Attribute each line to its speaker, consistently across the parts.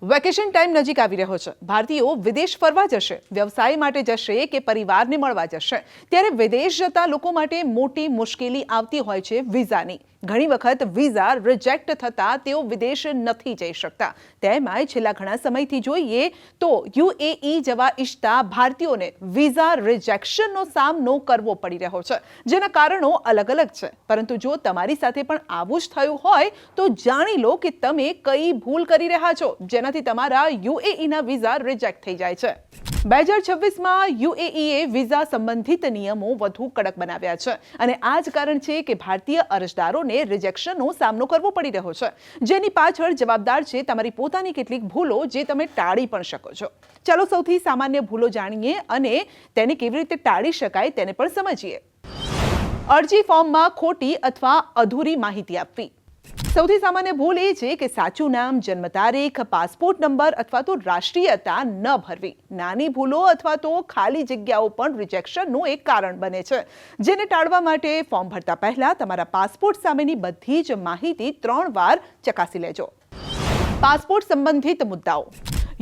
Speaker 1: Vacation time નજીક આવી રહ્યો છે. ભારતીયો વિદેશ ફરવા જશે, વ્યવસાય માટે જશે કે પરિવારને મળવા જશે, ત્યારે વિદેશ જતા લોકો માટે મોટી મુશ્કેલી આવતી હોય છે વિઝાની. ઘણી વખત વિઝા રિજેક્ટ થતા તેઓ વિદેશ નથી જઈ શકતા. તેમાંય છેલ્લા ઘણા સમયથી જોઈએ તો યુએઈ જવા ઈચ્છતા ભારતીયોને વિઝા રિજેક્શનનો સામનો કરવો પડી રહ્યો છે, જેના કારણો અલગ અલગ છે. પરંતુ જો તમારી સાથે પણ આવું જ થયું હોય તો જાણી લો કે તમે કઈ ભૂલ કરી રહ્યા છો જેનાથી તમારા યુએઈના વિઝા રિજેક્ટ થઈ જાય છે. 2026માં યુએઈએ વિઝા સંબંધિત નિયમો વધુ કડક બનાવ્યા છે અને આ જ કારણ છે કે ભારતીય અરજદારોને રિજેક્શનનો સામનો કરવો પડી રહ્યો છે, જેની પાછળ જવાબદાર છે તમારી પોતાની કેટલીક ભૂલો જે તમે ટાળી પણ શકો છો. ચાલો સૌથી સામાન્ય ભૂલો જાણીએ અને તેને કેવી રીતે ટાળી શકાય તેને પણ સમજીએ. અરજી ફોર્મમાં ખોટી અથવા અધૂરી માહિતી આપવી. સૌથી સામાન્ય ભૂલ એ છે કે સાચું નામ, જન્મ તારીખ, પાસપોર્ટ નંબર અથવા તો રાષ્ટ્રીયતા ન ભરવી. નાની ભૂલો અથવા તો ખાલી જગ્યાઓ પણ રિજેક્શનનું એક કારણ બને છે, જેને ટાળવા માટે ફોર્મ ભરતા પહેલા તમારા પાસપોર્ટ સામેની બધી જ માહિતી 3 વાર ચકાસી લેજો. પાસપોર્ટ સંબંધિત મુદ્દાઓ.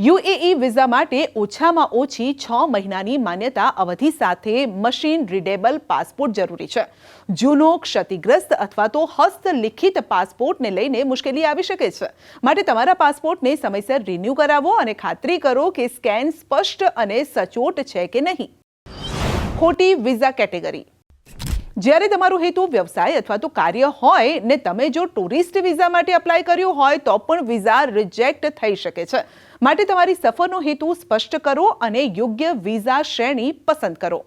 Speaker 1: યુએઈ વિઝા માટે ઓછામાં ઓછી 6 મહિનાની માન્યતા અવધિ સાથે મશીન રીડેબલ પાસપોર્ટ જરૂરી છે. જૂનો, ક્ષતિગ્રસ્ત અથવા તો હસ્તલિખિત પાસપોર્ટને લઈને મુશ્કેલી આવી શકે છે, માટે તમારા પાસપોર્ટને સમયસર રિન્યૂ કરાવો અને ખાતરી કરો કે સ્કેન સ્પષ્ટ અને સચોટ છે કે નહીં. ખોટી વિઝા કેટેગરી. જ્યારે તમારો હેતુ વ્યવસાય અથવા તો કાર્ય હોય ને તમે જો ટુરિસ્ટ વિઝા માટે અપ્લાય કર્યું હોય તો પણ વિઝા રિજેક્ટ થઈ શકે છે, માટે તમારી સફરનો હેતુ સ્પષ્ટ કરો અને યોગ્ય વિઝા શ્રેણી પસંદ કરો.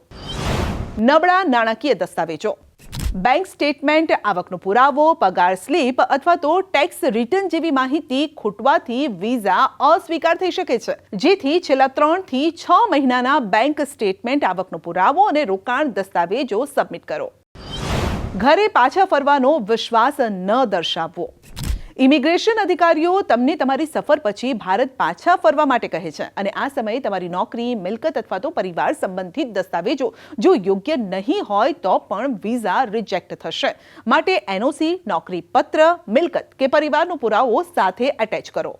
Speaker 1: નબળા નાણાકીય દસ્તાવેજો. બેંક સ્ટેટમેન્ટ, આવકનો પુરાવો, પગાર સ્લીપ અથવા તો ટેક્સ રિટર્ન જેવી માહિતી ખૂટવાથી વિઝા અસ્વીકાર થઈ શકે છે, જેથી છેલ્લા 3 થી 6 મહિનાના બેંક સ્ટેટમેન્ટ, આવકનો પુરાવો અને રોકાણ દસ્તાવેજો સબમિટ કરો. ઘરે પાછા ફરવાનો વિશ્વાસ ન દર્શાવવો. ઇમિગ્રેશન અધિકારીઓ તમને તમારી સફર પછી ભારત પાછા ફરવા માટે કહે છે અને આ સમયે તમારી નોકરી, મિલકત અથવા તો પરિવાર સંબંધિત દસ્તાવેજો જો યોગ્ય નહીં હોય તો પણ વિઝા રિજેક્ટ થશે, માટે એનઓસી, નોકરી પત્ર, મિલકત કે પરિવારનો પુરાવો સાથે એટેચ કરો.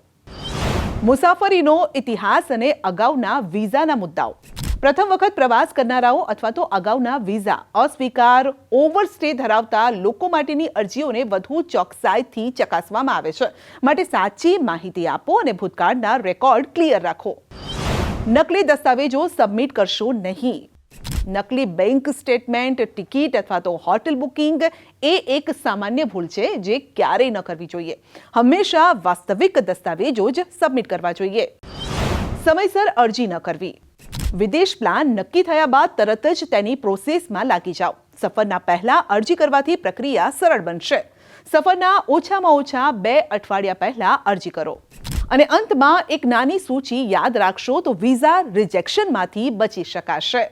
Speaker 1: મુસાફરીનો ઇતિહાસ અને અગાઉના વિઝાના મુદ્દાઓ. પ્રથમ વખત પ્રવાસ કરનારાઓ અથવા તો અગાઉના વિઝા અસ્વીકાર, ઓવરસ્ટે ધરાવતા લોકો માટેની અરજીઓને વધુ ચોકસાઈથી ચકાસવામાં આવે છે, માટે સાચી માહિતી આપો અને ભૂતકાળના રેકોર્ડ ક્લિયર રાખો. નકલી દસ્તાવેજો સબમિટ કરશો નહીં. નકલી બેંક સ્ટેટમેન્ટ, ટિકિટ અથવા તો હોટેલ બુકિંગ એ એક સામાન્ય ભૂલ છે જે ક્યારેય ન કરવી જોઈએ. હંમેશા વાસ્તવિક દસ્તાવેજો જ સબમિટ કરવા જોઈએ. સમયસર અરજી ન કરવી. વિદેશ પ્લાન નક્કી થયા બાદ તરત જ તેની પ્રોસેસમાં લાગી જાઓ. સફરના પહેલા અરજી કરવાથી પ્રક્રિયા સરળ બનશે. સફરના ઓછામાં ઓછા 2 અઠવાડિયા પહેલા અરજી કરો. અને અંતમાં એક નાની સૂચિ યાદ રાખશો તો વિઝા રિજેક્શનમાંથી બચી શકાશે,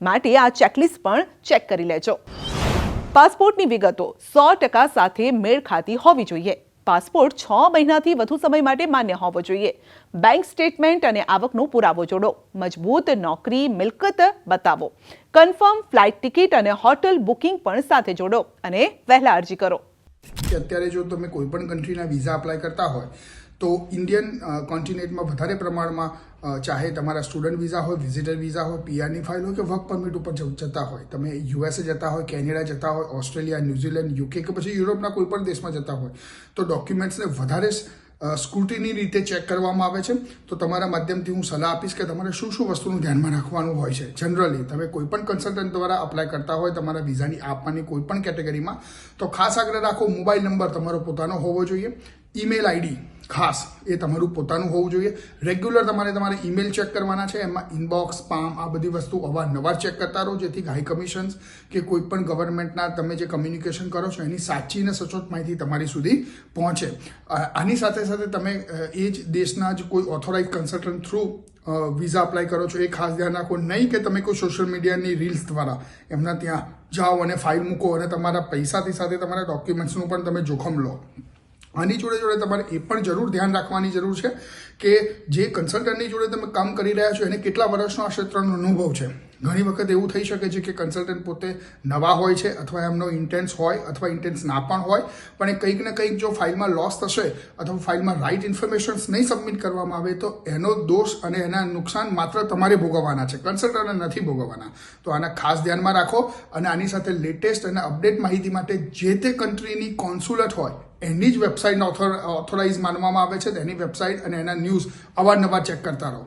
Speaker 1: માટે આ ચેકલિસ્ટ પણ ચેક કરી લેજો. પાસપોર્ટની વિગતો 100% સાથે મેળ ખાતી હોવી જોઈએ. પાસપોર્ટ 6 મહિનાથી વધુ સમય માટે માન્ય હોવો જોઈએ. બેંક સ્ટેટમેન્ટ અને આવકનો પુરાવો જોડો. મજબૂત નોકરી, મિલકત બતાવો. કન્ફર્મ ફ્લાઇટ ટિકિટ અને હોટેલ બુકિંગ પણ સાથે જોડો અને વહેલા અરજી કરો.
Speaker 2: અત્યારે જો તમે કોઈ પણ કન્ટ્રીના વિઝા અપ્લાય કરતા હોય તો ઇન્ડિયન કોન્ટિનેન્ટમાં વધારે પ્રમાણમાં ચાહે તમારા સ્ટુડન્ટ વિઝા હોય, વિઝિટર વિઝા હોય, પીઆરની ફાઇલ હોય કે વર્ક પરમિટ ઉપર જતા હોય, તમે યુએસએ જતા હોય, કેનેડા જતા હોય, ઓસ્ટ્રેલિયા, ન્યૂઝીલેન્ડ, યુકે કે પછી યુરોપના કોઈ પણ દેશમાં જતા હોય તો ડોક્યુમેન્ટ્સને વધારે સ્ક્રુટિની રીતે ચેક કરવામાં આવે છે. તો તમારા માધ્યમથી હું સલાહ આપીશ કે તમારે શું શું વસ્તુનું ધ્યાનમાં રાખવાનું હોય છે. જનરલી તમે કોઈ પણ કન્સલ્ટન્ટ દ્વારા અપ્લાય કરતા હોય તમારા વિઝાની આપવાની કોઈ પણ કેટેગરીમાં તો ખાસ આગ્રહ રાખો, મોબાઈલ નંબર તમારો પોતાનો હોવો જોઈએ. ઈમેલ આઈડી ખાસ એ તમારું પોતાનું હોવું જોઈએ. રેગ્યુલર તમારે ઈમેલ ચેક કરવાના છે, એમાં ઇનબોક્સ, સ્પામ આ બધી વસ્તુ અવારનવાર ચેક કરતા રહો, જેથી હાઈ કમિશન્સ કે કોઈ પણ ગવર્મેન્ટના તમે જે કમ્યુનિકેશન કરો છો એની સાચી અને સચોટ માહિતી તમારી સુધી પહોંચે. આની સાથે સાથે તમે એ જ દેશના જ કોઈ authorise consultant through visa apply કરો છો એ ખાસ ધ્યાન રાખો. નહીં કે તમે કોઈ સોશિયલ મીડિયાની રીલ્સ દ્વારા એમના ત્યાં જાઓ અને ફાઇલ મૂકો અને તમારા પૈસાથી સાથે તમારા ડોક્યુમેન્ટ્સનું પણ તમે જોખમ લો. આની જોડે જોડે તમારે એ પણ જરૂર ધ્યાન રાખવાની જરૂર છે કે જે કન્સલ્ટન્ટની જોડે તમે કામ કરી રહ્યા છો એને કેટલા વર્ષનો આ ક્ષેત્રનો અનુભવ છે. ઘણી વખત એવું થઈ શકે છે કે કન્સલ્ટન્ટ પોતે નવા હોય છે અથવા એમનો ઇન્ટેન્સ હોય અથવા ઇન્ટેન્સ ના પણ હોય, પણ એ કંઈક ને કંઈક જો ફાઇલમાં લોસ થશે અથવા ફાઇલમાં રાઇટ ઇન્ફોર્મેશન્સ નહીં સબમિટ કરવામાં આવે તો એનો દોષ અને એના નુકસાન માત્ર તમારે ભોગવવાના છે, કન્સલ્ટન્ટને નથી ભોગવવાના. તો આના ખાસ ધ્યાનમાં રાખો અને આની સાથે લેટેસ્ટ અને અપડેટ માહિતી માટે જે તે કન્ટ્રીની કોન્સ્યુલેટ હોય એની જ વેબસાઇટને ઓથોરાઇઝ માનવામાં આવે છે, તેની વેબસાઇટ અને એના ન્યૂઝ અવારનવાર ચેક કરતા રહો.